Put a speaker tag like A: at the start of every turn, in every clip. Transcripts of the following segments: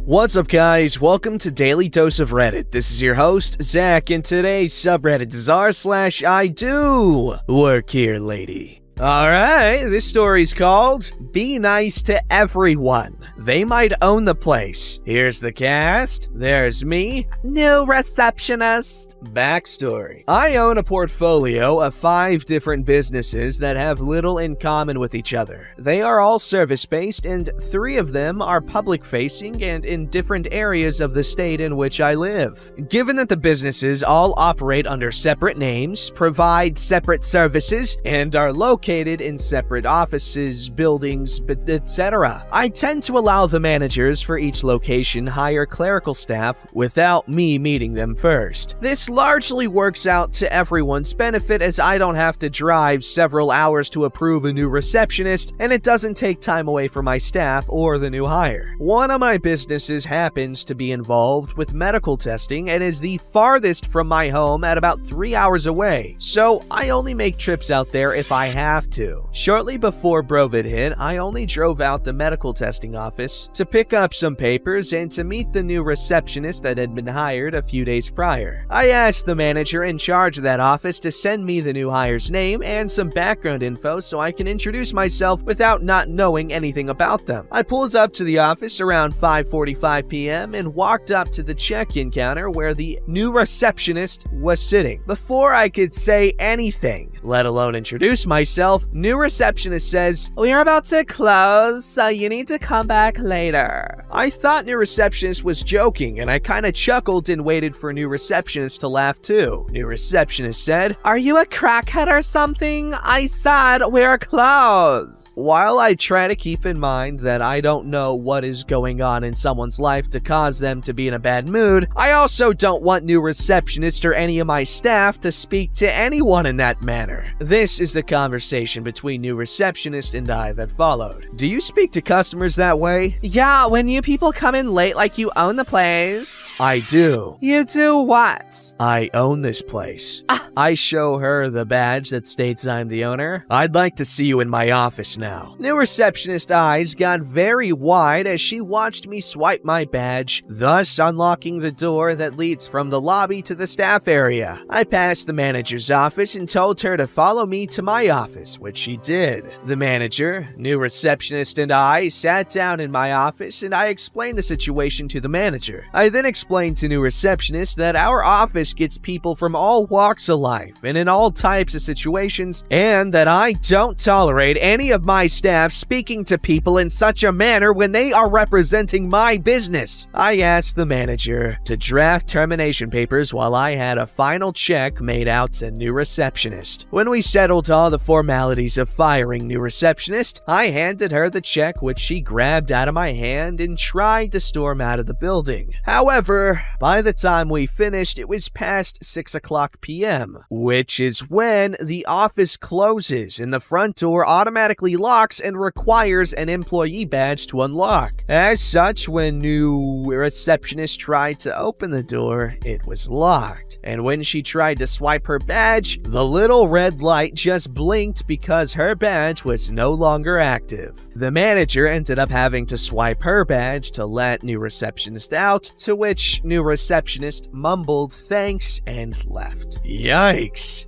A: What's up, guys? Welcome to Daily Dose of Reddit. This is your host, Zach, and today's subreddit is r/IDoWorkHereLady. Alright, this story's called Be Nice to Everyone. They might own the place. Here's the cast. There's me, new receptionist. Backstory. I own a portfolio of 5 different businesses that have little in common with each other. They are all service-based, and 3 of them are public-facing and in different areas of the state in which I live. Given that the businesses all operate under separate names, provide separate services, and are located in separate offices, buildings, etc., I tend to allow the managers for each location hire clerical staff without me meeting them first. This largely works out to everyone's benefit, as I don't have to drive several hours to approve a new receptionist, and it doesn't take time away from my staff or the new hire. One of my businesses happens to be involved with medical testing and is the farthest from my home at about 3 hours away, so I only make trips out there if I have to. Shortly before Brovid hit, I only drove out the medical testing office to pick up some papers and to meet the new receptionist that had been hired a few days prior. I asked the manager in charge of that office to send me the new hire's name and some background info so I can introduce myself without not knowing anything about them. I pulled up to the office around 5:45 p.m. and walked up to the check-in counter where the new receptionist was sitting. Before I could say anything, let alone introduce myself, new receptionist says, "We're about to close, so you need to come back later." I thought new receptionist was joking, and I kinda chuckled and waited for new receptionist to laugh too. New receptionist said, "Are you a crackhead or something? I said we're closed." While I try to keep in mind that I don't know what is going on in someone's life to cause them to be in a bad mood, I also don't want new receptionist or any of my staff to speak to anyone in that manner. This is the conversation between new receptionist and I that followed. "Do you speak to customers that way?" "Yeah, when you people come in late like you own the place." "I do." "You do what?" "I own this place." I show her the badge that states I'm the owner. "I'd like to see you in my office now." New receptionist's eyes got very wide as she watched me swipe my badge, thus unlocking the door that leads from the lobby to the staff area. I passed the manager's office and told her to follow me to my office, which she did. The manager, new receptionist, and I sat down in my office, and I explained the situation to the manager. I then explained to new receptionist that our office gets people from all walks of life and in all types of situations, and that I don't tolerate any of my staff speaking to people in such a manner when they are representing my business. I asked the manager to draft termination papers while I had a final check made out to new receptionist. When we settled all the formalities of firing new receptionist, I handed her the check, which she grabbed out of my hand and tried to storm out of the building. However, by the time we finished, it was past 6:00 p.m., which is when the office closes and the front door automatically locks and requires an employee badge to unlock. As such, when new receptionist tried to open the door, it was locked. And when she tried to swipe her badge, the little red light just blinked because her badge was no longer active. The manager ended up having to swipe her badge to let new receptionist out, to which new receptionist mumbled thanks and left. Yikes.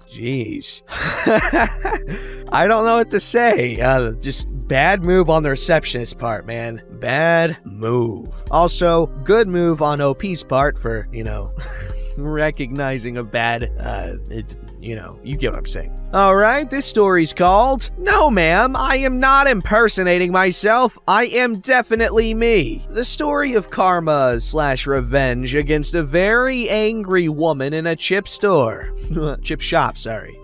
A: Jeez. I don't know what to say. Just bad move on the receptionist's part, man. Bad move. Also, good move on OP's part for, recognizing a bad, you get what I'm saying. Alright, this story's called No Ma'am, I Am Not Impersonating Myself, I Am Definitely Me. The story of karma/revenge against a very angry woman in a chip store. Chip shop, sorry.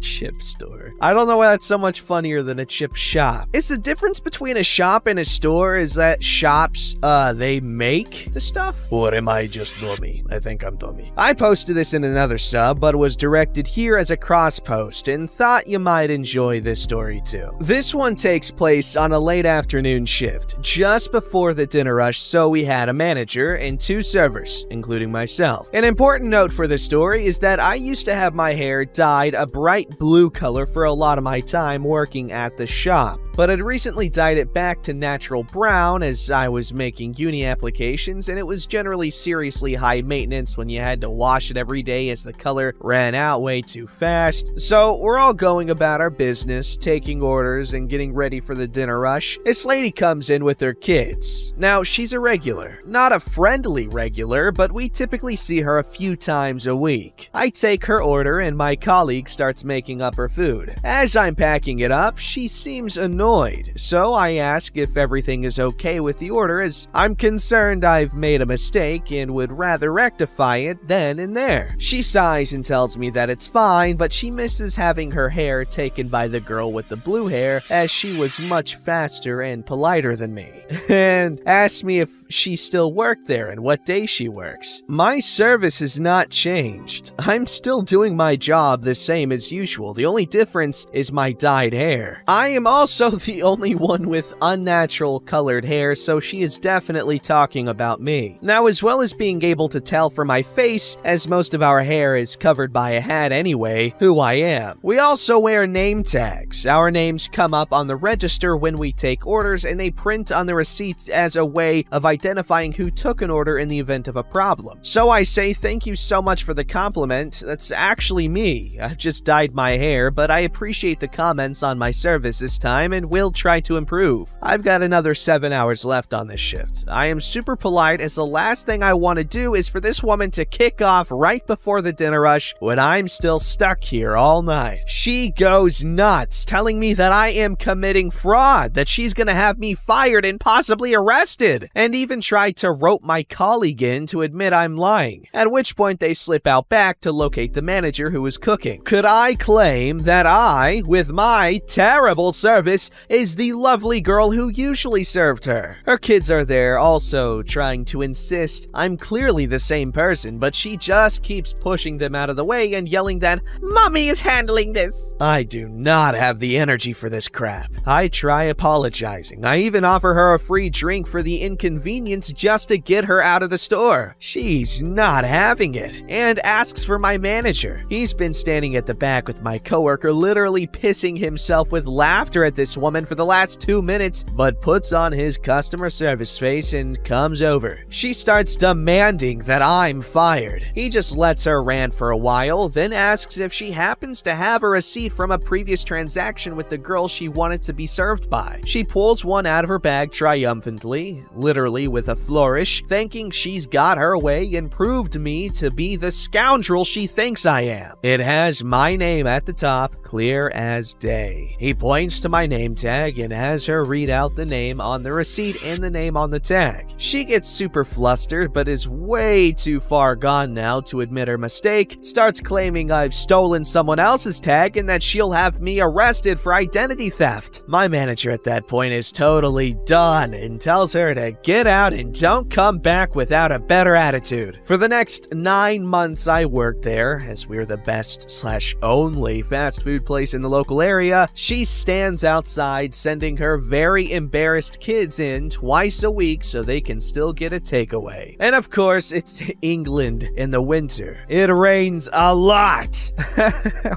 A: Chip store. I don't know why that's so much funnier than a chip shop. It's the difference between a shop and a store is that shops, they make the stuff? Or am I just dummy? I think I'm dummy. I posted this in another sub, but was directed here as a cross post and thought you might enjoy this story too. This one takes place on a late afternoon shift, just before the dinner rush, so we had a manager and 2 servers, including myself. An important note for this story is that I used to have my hair dyed a bright blue color for a lot of my time working at the shop. but I'd recently dyed it back to natural brown as I was making uni applications, and it was generally seriously high maintenance when you had to wash it every day as the color ran out way too fast. So we're all going about our business, taking orders and getting ready for the dinner rush. This lady comes in with her kids. Now, she's a regular. Not a friendly regular, but we typically see her a few times a week. I take her order and my colleague starts making up her food. As I'm packing it up, she seems annoyed, so I ask if everything is okay with the order, as I'm concerned I've made a mistake and would rather rectify it then and there. She sighs and tells me that it's fine, but she misses having her hair taken by the girl with the blue hair, as she was much faster and politer than me, and asks me if she still worked there and what day she works. My service has not changed. I'm still doing my job the same as usual. The only difference is my dyed hair. I am also the only one with unnatural colored hair, so she is definitely talking about me. Now, as well as being able to tell from my face, as most of our hair is covered by a hat anyway, who I am. We also wear name tags. Our names come up on the register when we take orders, and they print on the receipts as a way of identifying who took an order in the event of a problem. So I say thank you so much for the compliment. That's actually me. I've just dyed my hair, but I appreciate the comments on my service this time and will try to improve. I've got another 7 hours left on this shift. I am super polite, as the last thing I want to do is for this woman to kick off right before the dinner rush when I'm still stuck here all night. She goes nuts, telling me that I am committing fraud, that she's gonna have me fired and possibly arrested, and even tried to rope my colleague in to admit I'm lying, at which point they slip out back to locate the manager who is cooking. Could I claim that I, with my terrible service, is the lovely girl who usually served her? Her kids are there also trying to insist I'm clearly the same person, but she just keeps pushing them out of the way and yelling that Mommy is handling this. I do not have the energy for this crap. I try apologizing. I even offer her a free drink for the inconvenience just to get her out of the store. She's not having it and asks for my manager. He's been standing at the back with my coworker, literally pissing himself with laughter at this woman for the last 2 minutes, but puts on his customer service face and comes over. She starts demanding that I'm fired. He just lets her rant for a while, then asks if she happens to have a receipt from a previous transaction with the girl she wanted to be served by. She pulls one out of her bag triumphantly, literally with a flourish, thinking she's got her way and proved me to be the scoundrel she thinks I am. It has my name at the top, clear as day. He points to my name tag and has her read out the name on the receipt and the name on the tag. She gets super flustered, but is way too far gone now to admit her mistake, starts claiming I've stolen someone else's tag and that she'll have me arrested for identity theft. My manager at that point is totally done and tells her to get out and don't come back without a better attitude. For the next 9 months I worked there, as we're the best/only fast food place in the local area, she stands outside sending her very embarrassed kids in twice a week so they can still get a takeaway. And of course, it's England in the winter. It rains a lot.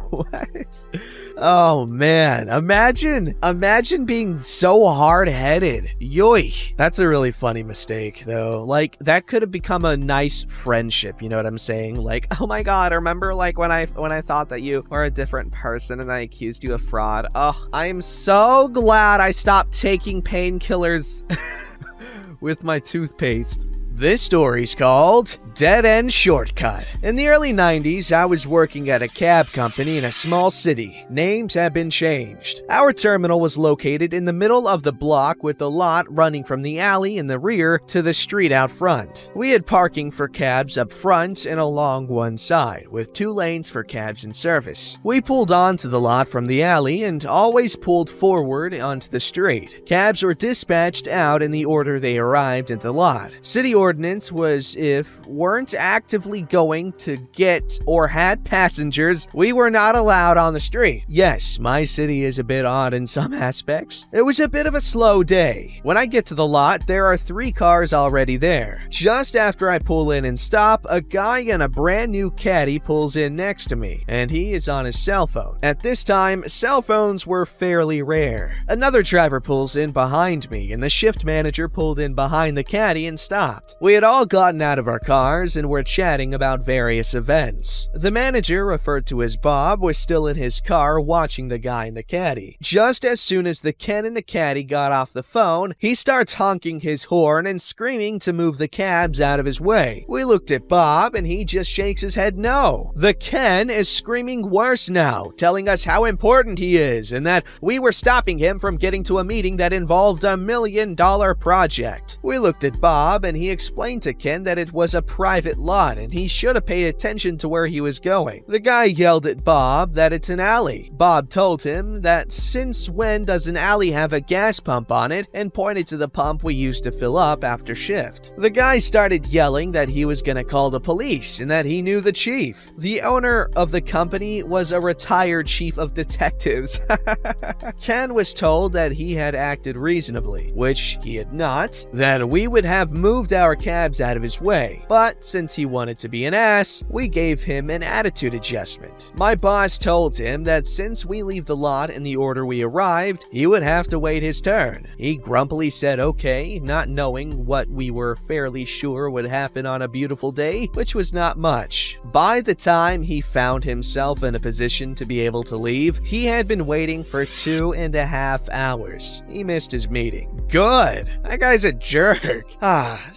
A: What? Oh man, imagine being so hard-headed. Yoy. That's a really funny mistake though. Like, that could have become a nice friendship, you know what I'm saying? Like, oh my god, remember like when I thought that you were a different person and I accused you of fraud? Oh, I'm so glad I stopped taking painkillers with my toothpaste. This story's called Deadend Shortcut. In the early 90s, I was working at a cab company in a small city. Names have been changed. Our terminal was located in the middle of the block with the lot running from the alley in the rear to the street out front. We had parking for cabs up front and along one side, with 2 lanes for cabs in service. We pulled onto the lot from the alley and always pulled forward onto the street. Cabs were dispatched out in the order they arrived at the lot. City ordinance was if weren't actively going to get or had passengers, we were not allowed on the street. Yes, my city is a bit odd in some aspects. It was a bit of a slow day. When I get to the lot, there are 3 cars already there. Just after I pull in and stop, a guy in a brand new caddy pulls in next to me, and he is on his cell phone. At this time, cell phones were fairly rare. Another driver pulls in behind me, and the shift manager pulled in behind the caddy and stopped. We had all gotten out of our cars and were chatting about various events. The manager, referred to as Bob, was still in his car watching the guy in the caddy. Just as soon as the Ken in the caddy got off the phone, he starts honking his horn and screaming to move the cabs out of his way. We looked at Bob and he just shakes his head no. The Ken is screaming worse now, telling us how important he is and that we were stopping him from getting to a meeting that involved $1 million project. We looked at Bob and he explained to Ken that it was a private lot and he should have paid attention to where he was going. The guy yelled at Bob that it's an alley. Bob told him that since when does an alley have a gas pump on it, and pointed to the pump we used to fill up after shift. The guy started yelling that he was gonna call the police and that he knew the chief. The owner of the company was a retired chief of detectives. Ken was told that he had acted reasonably, which he had not, that we would have moved our cabs out of his way, but since he wanted to be an ass, we gave him an attitude adjustment. My boss told him that since we leave the lot in the order we arrived, he would have to wait his turn. He grumpily said okay, not knowing what we were fairly sure would happen on a beautiful day, which was not much. By the time he found himself in a position to be able to leave, he had been waiting for 2.5 hours. He missed his meeting. Good. That guy's a jerk.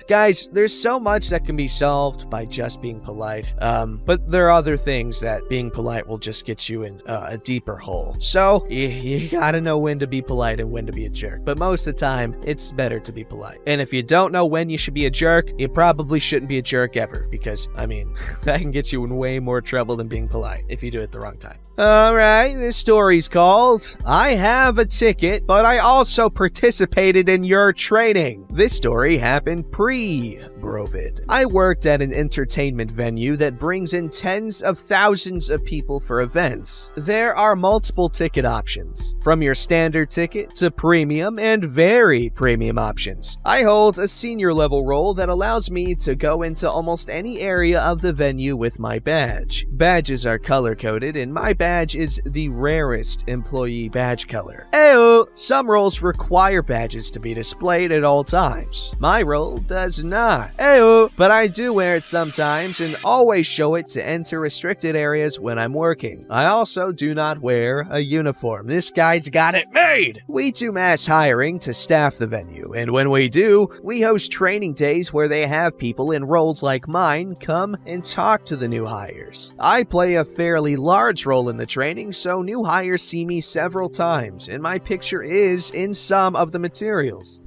A: Guys, there's so much that can be solved by just being polite. But there are other things that being polite will just get you in a deeper hole. So, you gotta know when to be polite and when to be a jerk. But most of the time, it's better to be polite. And if you don't know when you should be a jerk, you probably shouldn't be a jerk ever. Because, I mean, that can get you in way more trouble than being polite if you do it at the wrong time. Alright, this story's called I Have a Ticket, but I also participated in your training. This story happened pre-Brovid. I worked at an entertainment venue that brings in tens of thousands of people for events. There are multiple ticket options, from your standard ticket to premium and very premium options. I hold a senior level role that allows me to go into almost any area of the venue with my badge. Badges are color-coded and my badge is the rarest employee badge color. Ew! Some roles require badges to be displayed at all times. My role does not. Ew! But I do wear it sometimes and always show it to enter restricted areas when I'm working. I also do not wear a uniform. This guy's got it made! We do mass hiring to staff the venue, and when we do, we host training days where they have people in roles like mine come and talk to the new hires. I play a fairly large role in the training, so new hires see me several times, and my picture is in some of the materials.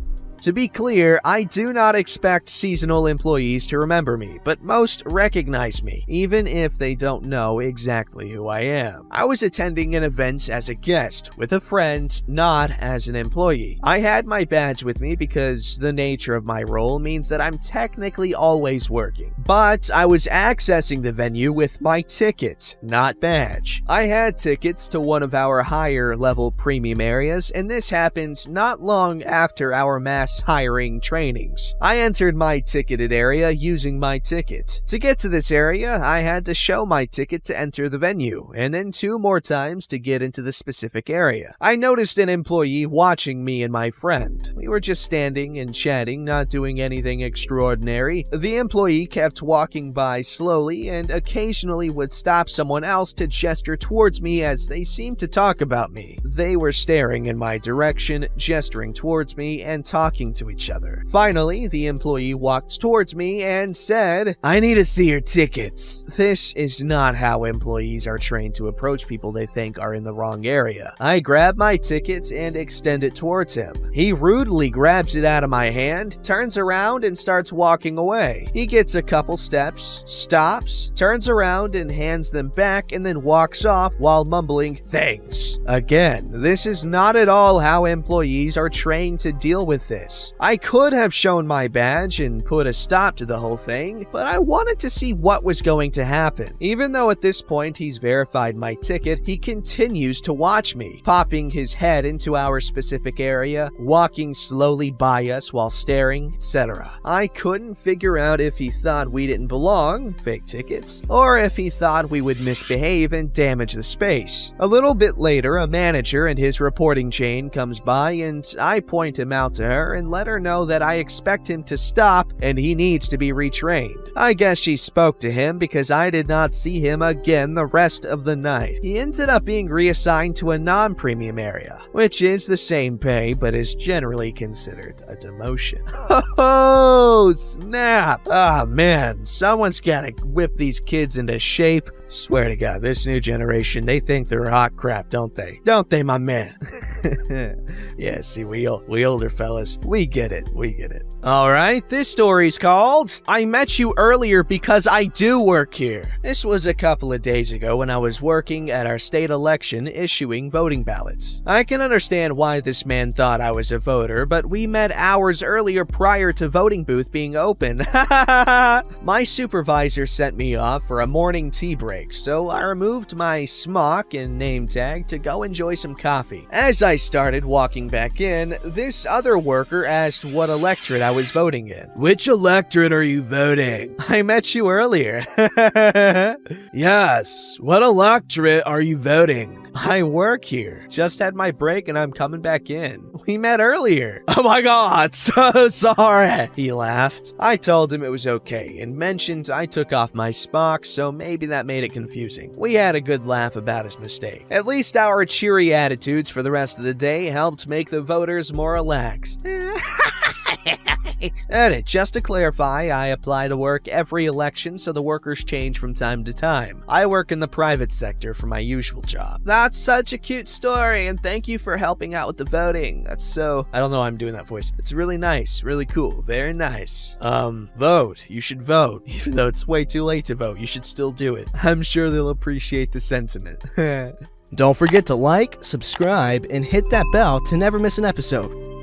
A: To be clear, I do not expect seasonal employees to remember me, but most recognize me, even if they don't know exactly who I am. I was attending an event as a guest, with a friend, not as an employee. I had my badge with me because the nature of my role means that I'm technically always working, but I was accessing the venue with my ticket, not badge. I had tickets to one of our higher level premium areas, and this happened not long after our mass hiring trainings. I entered my ticketed area using my ticket. To get to this area, I had to show my ticket to enter the venue, and then 2 more times to get into the specific area. I noticed an employee watching me and my friend. We were just standing and chatting, not doing anything extraordinary. The employee kept walking by slowly and occasionally would stop someone else to gesture towards me as they seemed to talk about me. They were staring in my direction, gesturing towards me, and talking to each other. Finally, the employee walked towards me and said, "I need to see your tickets." This is not how employees are trained to approach people they think are in the wrong area. I grab my ticket and extend it towards him. He rudely grabs it out of my hand, turns around and starts walking away. He gets a couple steps, stops, turns around and hands them back, and then walks off while mumbling, "Thanks." Again, this is not at all how employees are trained to deal with this. this. I could have shown my badge and put a stop to the whole thing, but I wanted to see what was going to happen. Even though at this point he's verified my ticket, he continues to watch me, popping his head into our specific area, walking slowly by us while staring, etc. I couldn't figure out if he thought we didn't belong, fake tickets, or if he thought we would misbehave and damage the space. A little bit later, a manager and his reporting chain comes by, and I point him out to her and let her know that I expect him to stop and he needs to be retrained. I guess she spoke to him because I did not see him again the rest of the night. He ended up being reassigned to a non-premium area, which is the same pay but is generally considered a demotion. Oh, snap! Ah, man, someone's gotta whip these kids into shape. Swear to God, this new generation, they think they're hot crap, don't they? Don't they, my man? Yeah, see, we older fellas, we get it. Alright, this story's called I Met You Earlier Because I Do Work Here. This was a couple of days ago when I was working at our state election issuing voting ballots. I can understand why this man thought I was a voter, but we met hours earlier prior to voting booth being open. My supervisor sent me off for a morning tea break, so I removed my smock and name tag to go enjoy some coffee. As I started walking back in, this other worker asked what electorate I was voting in. Which electorate are you voting? I met you earlier. Yes, what electorate are you voting? I work here. Just had my break and I'm coming back in. We met earlier. Oh my God, so sorry. He laughed. I told him it was okay and mentioned I took off my smock, so maybe that made it confusing. We had a good laugh about his mistake. At least our cheery attitudes for the rest of the day helped make the voters more relaxed. Edit, just to clarify, I apply to work every election, so the workers change from time to time. I work in the private sector for my usual job. That's such a cute story, and thank you for helping out with the voting. That's so... I don't know why I'm doing that voice. It's really nice, really cool, very nice. Vote. You should vote. Even though it's way too late to vote, you should still do it. I'm sure they'll appreciate the sentiment.
B: Don't forget to like, subscribe, and hit that bell to never miss an episode.